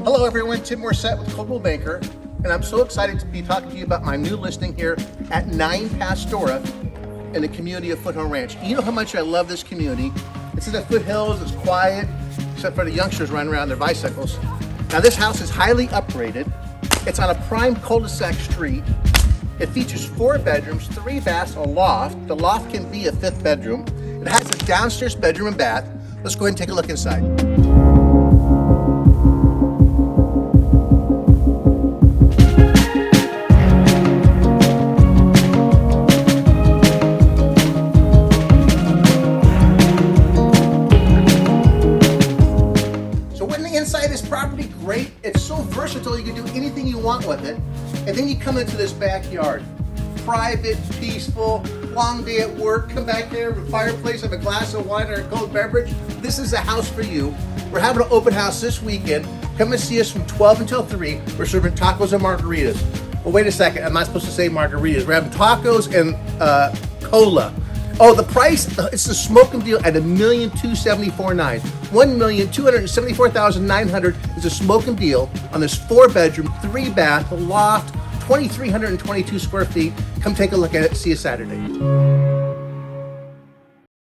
Hello everyone, Tim Morissette with Coldwell Banker, and I'm so excited to be talking to you about my new listing here at 9 Pastora in the community of Foothill Ranch. You know how much I love this community. It's in the foothills, it's quiet, except for the youngsters running around their bicycles. Now this house is highly upgraded. It's on a prime cul-de-sac street. It features 4 bedrooms, 3 baths, a loft. The loft can be a 5th bedroom. It has a downstairs bedroom and bath. Let's go ahead and take a look inside. Inside this property, great. It's so versatile, you can do anything you want with it. And then you come into this backyard. Private, peaceful, long day at work, come back here with a fireplace, have a glass of wine or a cold beverage. This is a house for you. We're having an open house this weekend. Come and see us from 12 until 3. We're serving tacos and margaritas. Well, wait a second, I'm not supposed to say margaritas. We're having tacos and cola. Oh, the price, it's the smoking deal at $1,274,900. $1,274,900 is a smoking deal on this 4-bedroom, 3-bath, loft, 2,322 square feet. Come take a look at it. See you Saturday.